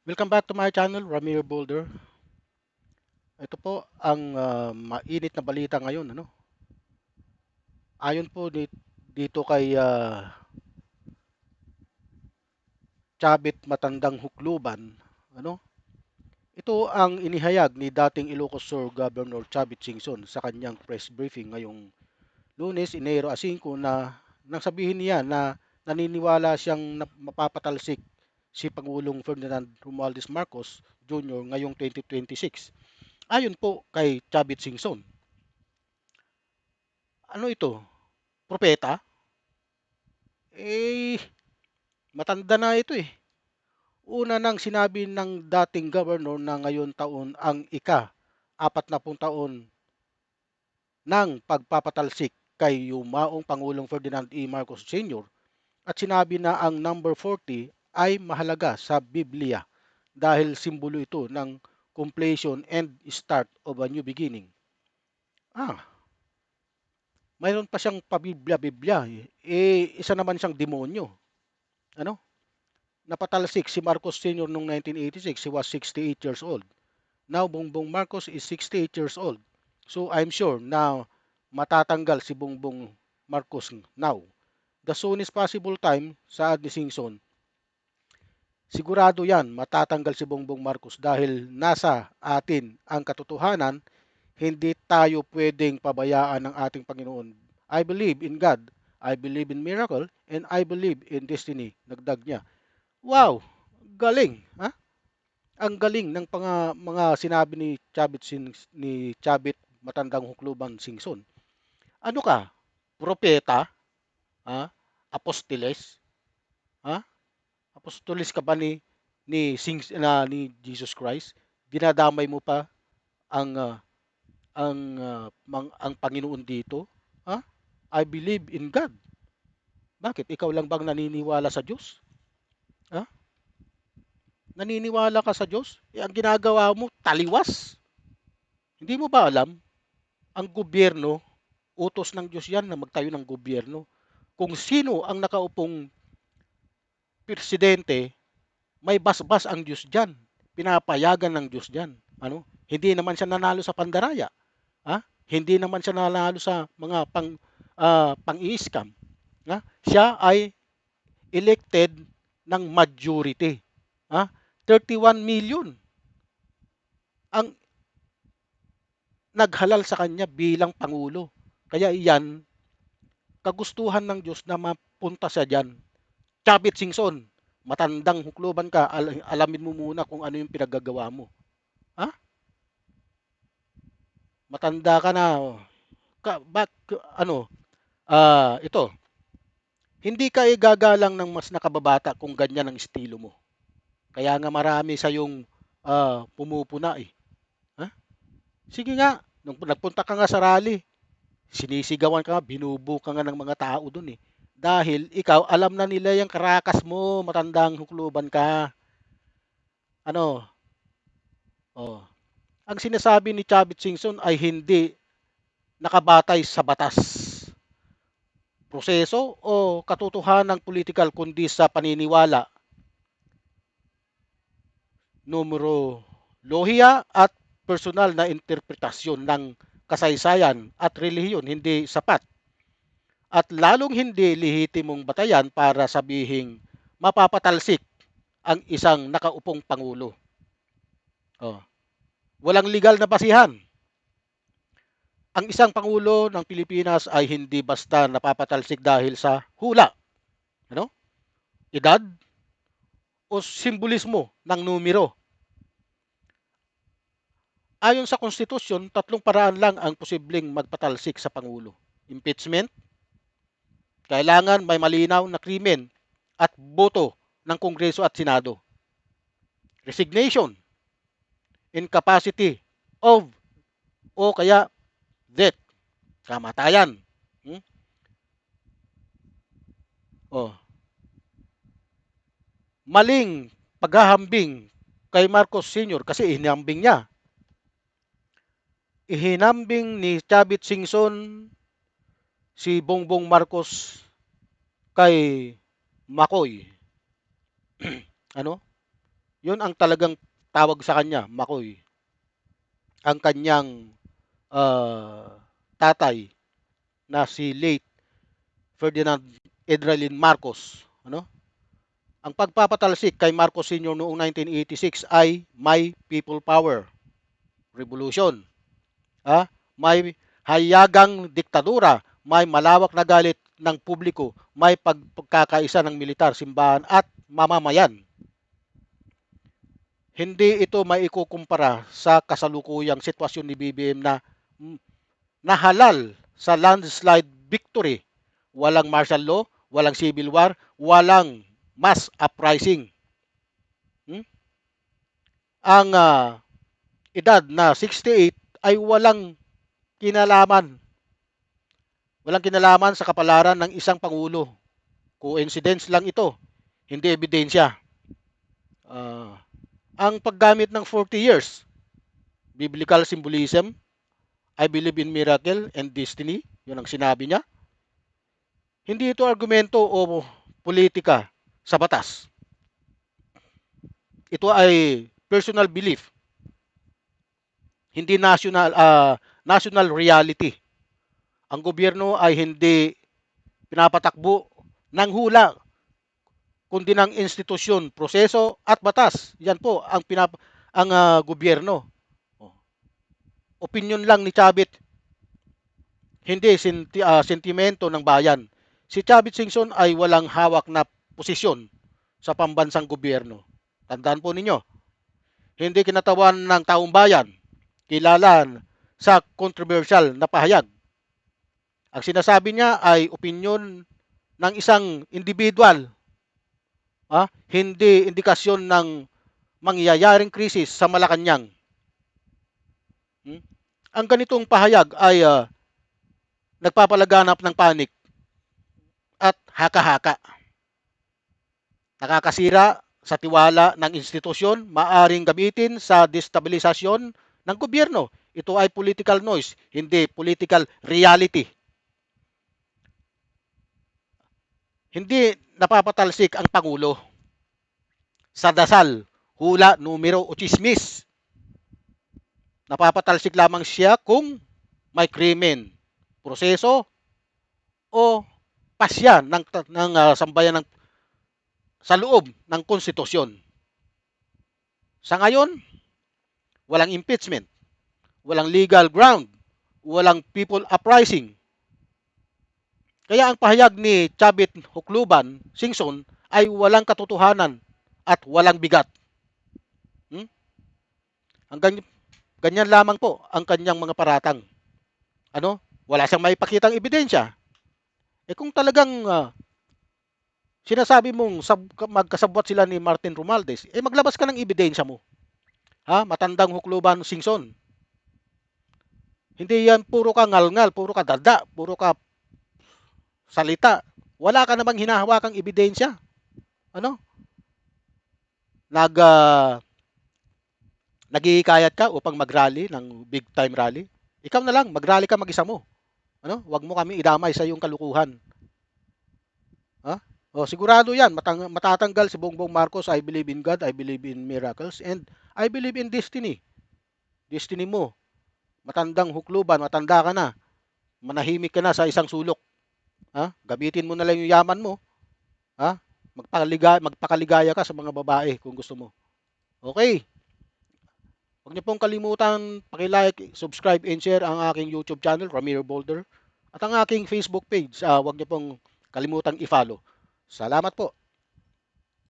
Welcome back to my channel, Ramir Boulder. Ito po ang mainit na balita ngayon. Ayon po dito kay Chabit Matandang Hukluban, ano? Ito ang inihayag ni dating Ilocos Sur Governor Chavit Singson sa kanyang press briefing ngayong Lunes, Enero 5 na nang sabihin niya na naniniwala siyang mapapatalsik si Pangulong Ferdinand Romualdez Marcos Jr. ngayong 2026. Ayon po kay Chavit Singson, ano ito? Propeta? Eh, matanda na ito eh. Una nang sinabi ng dating governor na ngayon taon ang ika-40 taon ng pagpapatalsik kay yumaong Pangulong Ferdinand E. Marcos Sr. at sinabi na ang number 40 ay mahalaga sa Biblia dahil simbolo ito ng completion and start of a new beginning. Mayroon pa siyang pabiblia-biblia eh. Isa naman siyang demonyo. Ano? Napatalsik si Marcos Sr. noong 1986, he was 68 years old. Now, Bongbong Marcos is 68 years old. So, I'm sure na matatanggal si Bongbong Marcos now. The soonest possible time, saad ni Singson, sigurado yan, matatanggal si Bongbong Marcos dahil nasa atin ang katotohanan, hindi tayo pwedeng pabayaan ng ating Panginoon. I believe in God, I believe in miracle, and I believe in destiny. Nagdag niya. Wow! Galing! Ha? Ang galing ng mga sinabi ni Chavit Matandang Hukluban Singson. Ano ka? Propeta? Ha? Apostoles? Ha? Apostoles ka ba ni Jesus Christ? Dinadamay mo pa ang ang Panginoon dito? Ha? I believe in God. Bakit? Ikaw lang bang naniniwala sa Diyos? Ha? Naniniwala ka sa Diyos? Ang ginagawa mo, taliwas. Hindi mo ba alam? Ang gobyerno, utos ng Diyos yan na magtayo ng gobyerno. Kung sino ang nakaupong presidente, may basbas ang Diyos dyan. Pinapayagan ng Diyos dyan. Hindi naman siya nanalo sa pandaraya. Ha? Hindi naman siya nanalo sa mga pang-i-scam. Ha? Siya ay elected ng majority. Ha? 31 million ang naghalal sa kanya bilang pangulo. Kaya iyan, kagustuhan ng Diyos na mapunta siya dyan. Chavit Singson, matandang hukluban ka, alamin mo muna kung ano yung pinaggagawa mo. Ha? Matanda ka na. Ano, ito, hindi ka igagalang ng mas nakababata kung ganyan ang estilo mo. Kaya nga marami sa yung pumupuna eh. Ha? Sige nga, nung nagpunta ka nga sa rally, sinisigawan ka nga, binubu ka nga ng mga tao dun eh. Dahil ikaw, alam na nila yung karakas mo, matandang hukluban ka. Ano? Oh. Ang sinasabi ni Chavit Singson ay hindi nakabatay sa batas, proseso o katotohanan politikal kundi sa paniniwala, numerolohiya at personal na interpretasyon ng kasaysayan at relihiyon hindi sapat at lalong hindi lehitimong batayan para sabihing mapapatalsik ang isang nakaupong pangulo. Oh. Walang legal na basihan. Ang isang pangulo ng Pilipinas ay hindi basta napapatalsik dahil sa hula, edad o simbolismo ng numero. Ayon sa konstitusyon, 3 paraan lang ang posibleng magpatalsik sa pangulo. Impeachment, kailangan may malinaw na krimen at boto ng Kongreso at Senado. Resignation, incapacity of o kaya death, kamatayan. Oh. Maling paghahambing kay Marcos Sr. kasi inihambing niya. Ihinambing ni Chavit Singson si Bongbong Marcos kay Makoy. Ano? Yun ang talagang tawag sa kanya, Makoy. Ang kanyang tatay na si late Ferdinand Edralin Marcos. Ano? Ang pagpapatalsik kay Marcos Sr. noong 1986 ay may people power, revolution. May hayagang diktadura, may malawak na galit ng publiko, may pagkakaisa ng militar, simbahan at mamamayan. Hindi ito maikukumpara sa kasalukuyang sitwasyon ni BBM na nahalal sa landslide victory. Walang martial law, walang civil war, walang mass uprising. Ang edad na 68 ay kinalaman walang kinalaman sa kapalaran ng isang pangulo. Coincidence lang ito, hindi ebidensya. Ang paggamit ng 40 years, biblical symbolism, I believe in miracle and destiny, yun ang sinabi niya. Hindi ito argumento o politika sa batas. Ito ay personal belief, hindi national reality. Ang gobyerno ay hindi pinapatakbo ng hula, kundi ng institusyon, proseso at batas. Yan po ang gobyerno. Opinion lang ni Chavit, hindi sentimento ng bayan. Si Chavit Singson ay walang hawak na posisyon sa pambansang gobyerno. Tandaan po ninyo, hindi kinatawan ng taong bayan, kilala sa controversial na pahayag. Ang sinasabi niya ay opinion ng isang individual, hindi indikasyon ng mangyayaring krisis sa Malacanang. Ang ganitong pahayag ay nagpapalaganap ng panik at haka-haka. Nakakasira sa tiwala ng institusyon, maaring gamitin sa destabilisasyon ng gobyerno. Ito ay political noise, hindi political reality. Hindi napapatalsik ang Pangulo sa dasal, hula, numero o chismis. Napapatalsik lamang siya kung may krimen, proseso o pasya ng sambayan sa loob ng konstitusyon. Sa ngayon, walang impeachment, walang legal ground, walang people uprising. Kaya ang pahayag ni Chavit Hukluban Singson ay walang katotohanan at walang bigat. Ang ganyan lamang po ang kanyang mga paratang. Wala siyang maipakitang ebidensya. Kung talagang sinasabi mong magkasabwat sila ni Martin Romualdez, maglabas ka ng ebidensya mo. Matandang Hukluban Singson. Hindi yan puro ka ngalngal, puro ka dada, puro ka salita. Wala ka namang hinahawakang ebidensya. Naghihikayat ka upang mag-rally ng big time rally? Ikaw na lang, mag-rally ka mag-isa mo. Huwag mo kami idamay sa iyong kalukuhan. Sigurado yan, matatanggal si Bongbong Marcos. I believe in God, I believe in miracles, and I believe in destiny. Destiny mo. Matandang Hukluban, matanda ka na. Manahimik ka na sa isang sulok. Gamitin mo na lang yung yaman mo. Magpakaligaya ka sa mga babae kung gusto mo. Okay. Huwag niyo pong kalimutan paki-like, subscribe, and share ang aking YouTube channel, Ramiro Boulder, at ang aking Facebook page. Huwag niyo pong kalimutan i-follow. Salamat po.